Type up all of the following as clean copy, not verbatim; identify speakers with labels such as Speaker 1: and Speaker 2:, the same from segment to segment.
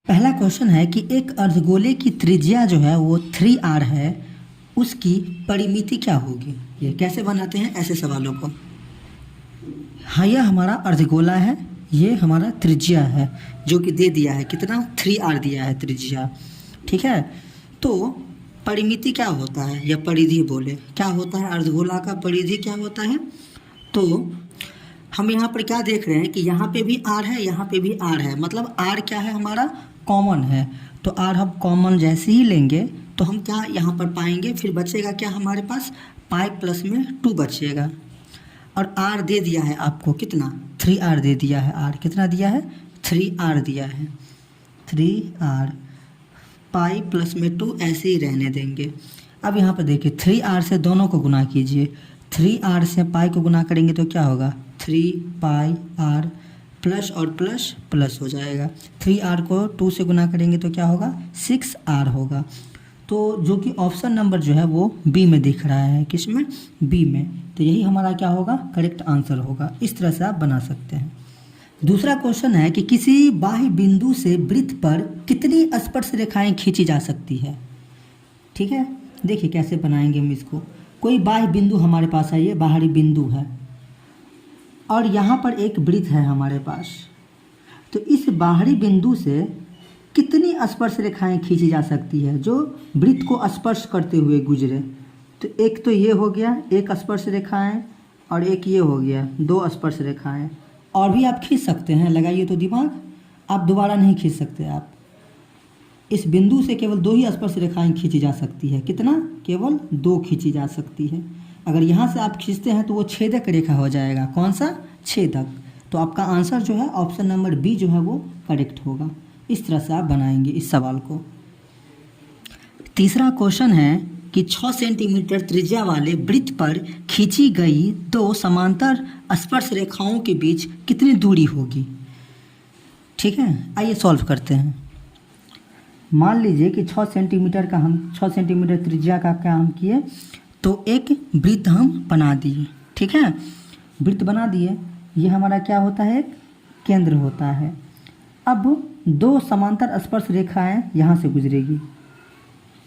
Speaker 1: पहला क्वेश्चन है कि एक अर्धगोले की त्रिज्या जो है वो 3r है, उसकी परिमिति क्या होगी। ये कैसे बनाते हैं ऐसे सवालों को। हाँ, यह हमारा अर्धगोला है, ये हमारा त्रिज्या है जो कि दे दिया है कितना 3r दिया है त्रिज्या। ठीक है, तो परिमिति क्या होता है या परिधि बोले क्या होता है, अर्धगोला का परिधि क्या होता है। तो हम यहाँ पर क्या देख रहे हैं कि यहाँ पे भी r है, यहाँ पे भी r है, मतलब r क्या है हमारा कॉमन है। तो r हम कॉमन जैसे ही लेंगे तो हम क्या यहाँ पर पाएंगे, फिर बचेगा क्या हमारे पास पाई प्लस में 2 बचेगा। और r दे दिया है आपको कितना 3r दे दिया है, r कितना दिया है 3r दिया है, 3r पाई प्लस में 2 ऐसे ही रहने देंगे। अब यहाँ पर देखिए 3r से दोनों को गुना कीजिए, 3r से पाई को गुना करेंगे तो क्या होगा 3 पाई r प्लस और प्लस प्लस हो जाएगा। 3r को 2 से गुना करेंगे तो क्या होगा 6r होगा। तो जो कि ऑप्शन नंबर जो है वो बी में दिख रहा है, किस में बी में। तो यही हमारा क्या होगा करेक्ट आंसर होगा। इस तरह से आप बना सकते हैं। दूसरा क्वेश्चन है कि किसी बाह्य बिंदु से वृत्त पर कितनी स्पर्श रेखाएं खींची जा सकती है। ठीक है, देखिए कैसे बनाएंगे हम इसको। कोई बाह्य बिंदु हमारे पास है, ये बाहरी बिंदु है और यहाँ पर एक वृत्त है हमारे पास। तो इस बाहरी बिंदु से कितनी स्पर्श रेखाएं खींची जा सकती है जो वृत्त को स्पर्श करते हुए गुजरे। तो एक तो ये हो गया एक स्पर्श रेखाएं और एक ये हो गया 2 स्पर्श रेखाएं। और भी आप खींच सकते हैं, लगाइए तो दिमाग, आप दोबारा नहीं खींच सकते। आप इस बिंदु से केवल 2 ही स्पर्श रेखाएं खींची जा सकती है, कितना केवल 2 खींची जा सकती है। अगर यहाँ से आप खींचते हैं तो वो छेदक रेखा हो जाएगा, कौन सा छेदक। तो आपका आंसर जो है ऑप्शन नंबर बी जो है वो करेक्ट होगा। इस तरह से आप बनाएंगे इस सवाल को। तीसरा क्वेश्चन है कि 6 सेंटीमीटर त्रिज्या वाले वृत्त पर खींची गई 2 समांतर स्पर्श रेखाओं के बीच कितनी दूरी होगी। ठीक है, आइए सॉल्व करते हैं। मान लीजिए कि 6 सेंटीमीटर का हम 6 सेंटीमीटर त्रिज्या का क्या हम किए, तो एक वृत्त हम बना दिए। ठीक है, वृत्त बना दिए, ये हमारा क्या होता है केंद्र होता है। अब 2 समांतर स्पर्श रेखाएं यहाँ से गुजरेगी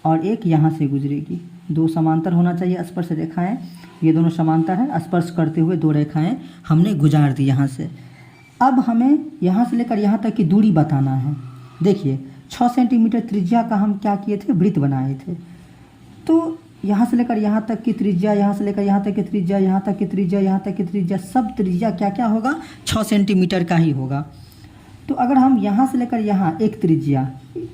Speaker 1: और एक यहाँ से गुजरेगी। 2 समांतर होना चाहिए स्पर्श रेखाएं, ये दोनों समांतर है, स्पर्श करते हुए 2 रेखाएं हमने गुजार दी यहाँ से। अब हमें यहाँ से लेकर यहाँ तक की दूरी बताना है। देखिए 6 सेंटीमीटर त्रिज्या का हम क्या किए थे, वृत्त बनाए थे। तो यहाँ से लेकर यहाँ तक की त्रिज्या, यहाँ से लेकर यहाँ तक की त्रिज्या, यहाँ तक की त्रिज्या, यहाँ तक की त्रिज्या, सब त्रिज्या क्या क्या होगा 6 सेंटीमीटर का ही होगा। तो अगर हम यहाँ से लेकर यहाँ एक त्रिज्या,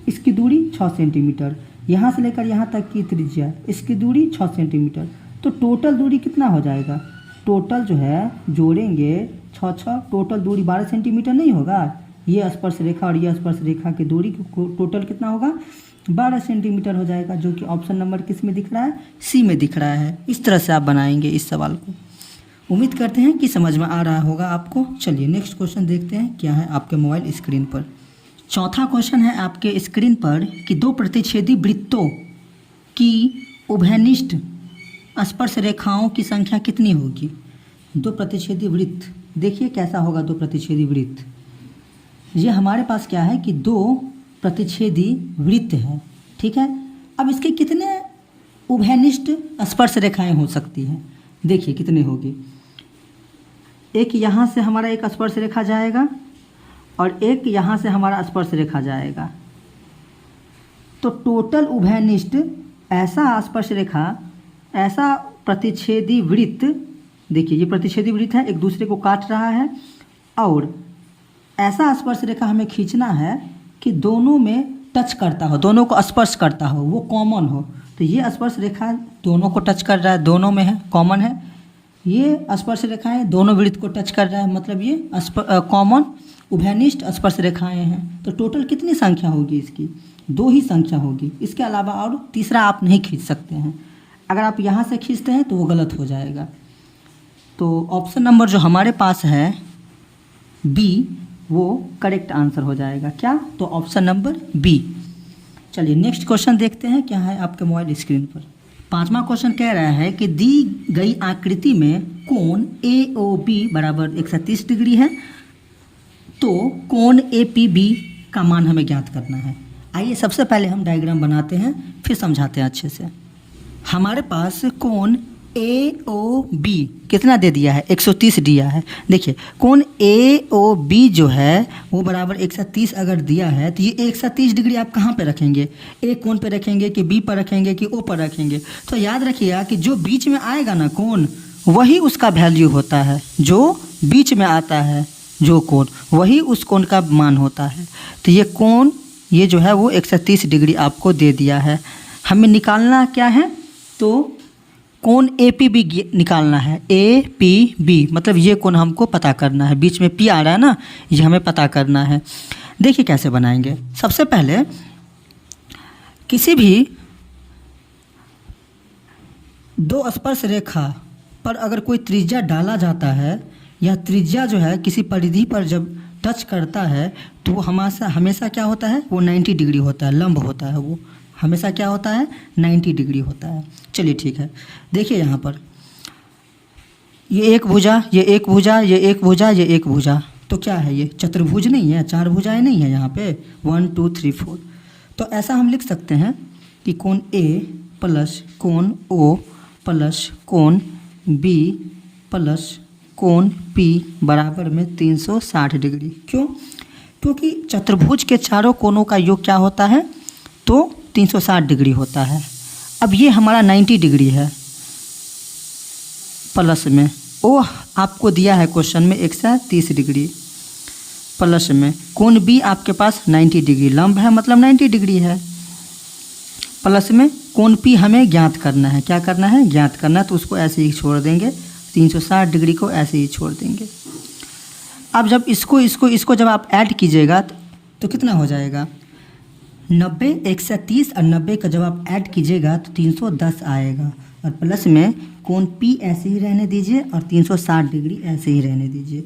Speaker 1: इसकी दूरी 6 सेंटीमीटर, यहाँ से लेकर यहाँ तक की त्रिज्या, इसकी दूरी 6 सेंटीमीटर, तो टोटल दूरी कितना हो जाएगा। टोटल जो है जोड़ेंगे 6 टोटल दूरी 12 सेंटीमीटर नहीं होगा। ये स्पर्श रेखा और ये स्पर्श रेखा की दूरी टोटल कितना होगा 12 सेंटीमीटर हो जाएगा, जो कि ऑप्शन नंबर किस में दिख रहा है सी में दिख रहा है। इस तरह से आप बनाएंगे इस सवाल को। उम्मीद करते हैं कि समझ में आ रहा होगा आपको। चलिए नेक्स्ट क्वेश्चन देखते हैं क्या है आपके मोबाइल स्क्रीन पर। चौथा क्वेश्चन है आपके स्क्रीन पर कि 2 प्रतिच्छेदी वृत्तों की उभयनिष्ठ स्पर्श रेखाओं की संख्या कितनी होगी। 2 प्रतिच्छेदी वृत्त, देखिए कैसा होगा 2 प्रतिच्छेदी वृत्त। ये हमारे पास क्या है कि 2 प्रतिच्छेदी वृत्त है। ठीक है, अब इसके कितने उभयनिष्ठ स्पर्श रेखाएं हो सकती हैं, देखिए कितने होगी। एक यहाँ से हमारा एक स्पर्श रेखा जाएगा और एक यहाँ से हमारा स्पर्श रेखा जाएगा। तो टोटल उभयनिष्ठ ऐसा स्पर्श रेखा, ऐसा प्रतिच्छेदी वृत्त, देखिए ये प्रतिच्छेदी वृत्त है, एक दूसरे को काट रहा है और ऐसा स्पर्श रेखा हमें खींचना है कि दोनों में टच करता हो, दोनों को स्पर्श करता हो, वो कॉमन हो। तो ये स्पर्श रेखा दोनों को टच कर रहा है, दोनों में है कॉमन है। ये स्पर्श रेखाएं दोनों वृत्त को टच कर रहा है, मतलब ये कॉमन उभयनिष्ठ स्पर्श रेखाएं हैं। तो टोटल कितनी संख्या होगी इसकी 2 ही संख्या होगी। इसके अलावा और तीसरा आप नहीं खींच सकते हैं। अगर आप यहाँ से खींचते हैं तो वो गलत हो जाएगा। तो ऑप्शन नंबर जो हमारे पास है बी वो करेक्ट आंसर हो जाएगा। क्या, तो ऑप्शन नंबर बी। चलिए नेक्स्ट क्वेश्चन देखते हैं क्या है आपके मोबाइल स्क्रीन पर। 5वां क्वेश्चन कह रहा है कि दी गई आकृति में कोण AOB बराबर 130 डिग्री है, तो कोण APB का मान हमें ज्ञात करना है। आइए सबसे पहले हम डायग्राम बनाते हैं, फिर समझाते हैं अच्छे से। हमारे पास कोण AOB कितना दे दिया है, 130 दिया है। देखिए कोण AOB जो है वो बराबर 130 अगर दिया है तो ये 130 डिग्री आप कहाँ पे रखेंगे, ए कोण पे रखेंगे कि बी पर रखेंगे कि ओ पर रखेंगे। तो याद रखिएगा कि जो बीच में आएगा ना कोण, वही उसका वैल्यू होता है। जो बीच में आता है जो कोण, वही उस कोण का मान होता है। तो ये कोण ये जो है वो 130 डिग्री आपको दे दिया है। हमें निकालना क्या है, तो कोण APB निकालना है। APB मतलब ये कोण हमको पता करना है, बीच में P आ रहा है ना, ये हमें पता करना है। देखिए कैसे बनाएंगे। सबसे पहले किसी भी दो स्पर्श रेखा पर अगर कोई त्रिज्या डाला जाता है, या त्रिज्या जो है किसी परिधि पर जब टच करता है तो वो हमेशा क्या होता है, वो 90 डिग्री होता है, लंब होता है। वो हमेशा क्या होता है, 90 डिग्री होता है। चलिए ठीक है, देखिए यहाँ पर ये एक भुजा, ये एक भुजा, ये एक भुजा, ये एक भुजा, तो क्या है, ये चतुर्भुज नहीं है, 4 भुजाएं नहीं है यहाँ पे, 1 2 3 4। तो ऐसा हम लिख सकते हैं कि कोण A प्लस कोण O प्लस कोण B प्लस कोण P बराबर में 360 डिग्री। क्यों? क्योंकि चतुर्भुज के चारों कोणों का योग क्या होता है, तो 360 डिग्री होता है। अब ये हमारा 90 डिग्री है, प्लस में ओ आपको दिया है क्वेश्चन में 130 डिग्री, प्लस में कोण B आपके पास 90 डिग्री, लंब है मतलब 90 डिग्री है, प्लस में कोण P हमें ज्ञात करना है। क्या करना है, ज्ञात करना है, तो उसको ऐसे ही छोड़ देंगे, 360 डिग्री को ऐसे ही छोड़ देंगे। अब जब इसको जब आप ऐड कीजिएगा तो कितना हो जाएगा, 90, 130 और 90 का जब आप ऐड कीजिएगा तो 310 आएगा। और प्लस में कोण P ऐसे ही रहने दीजिए और 360 डिग्री ऐसे ही रहने दीजिए।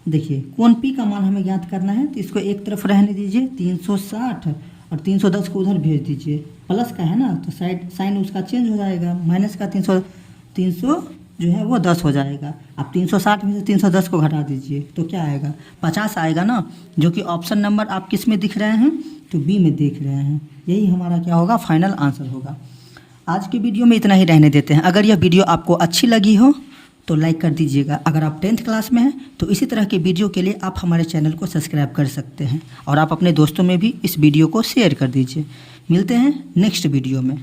Speaker 1: देखिए कोण P का मान हमें ज्ञात करना है, तो इसको एक तरफ रहने दीजिए 360 और 310 को उधर भेज दीजिए। प्लस का है ना, तो साइन उसका चेंज हो जाएगा, माइनस का 300 जो है वो 10 हो जाएगा। अब 360 में से 310 को घटा दीजिए तो क्या आएगा, 50 आएगा ना, जो कि ऑप्शन नंबर आप किस में दिख रहे हैं, तो B में देख रहे हैं। यही हमारा क्या होगा, फाइनल आंसर होगा। आज की वीडियो में इतना ही रहने देते हैं। अगर यह वीडियो आपको अच्छी लगी हो तो लाइक कर दीजिएगा। अगर आप 10th क्लास में हैं तो इसी तरह के वीडियो के लिए आप हमारे चैनल को सब्सक्राइब कर सकते हैं, और आप अपने दोस्तों में भी इस वीडियो को शेयर कर दीजिए। मिलते हैं नेक्स्ट वीडियो में।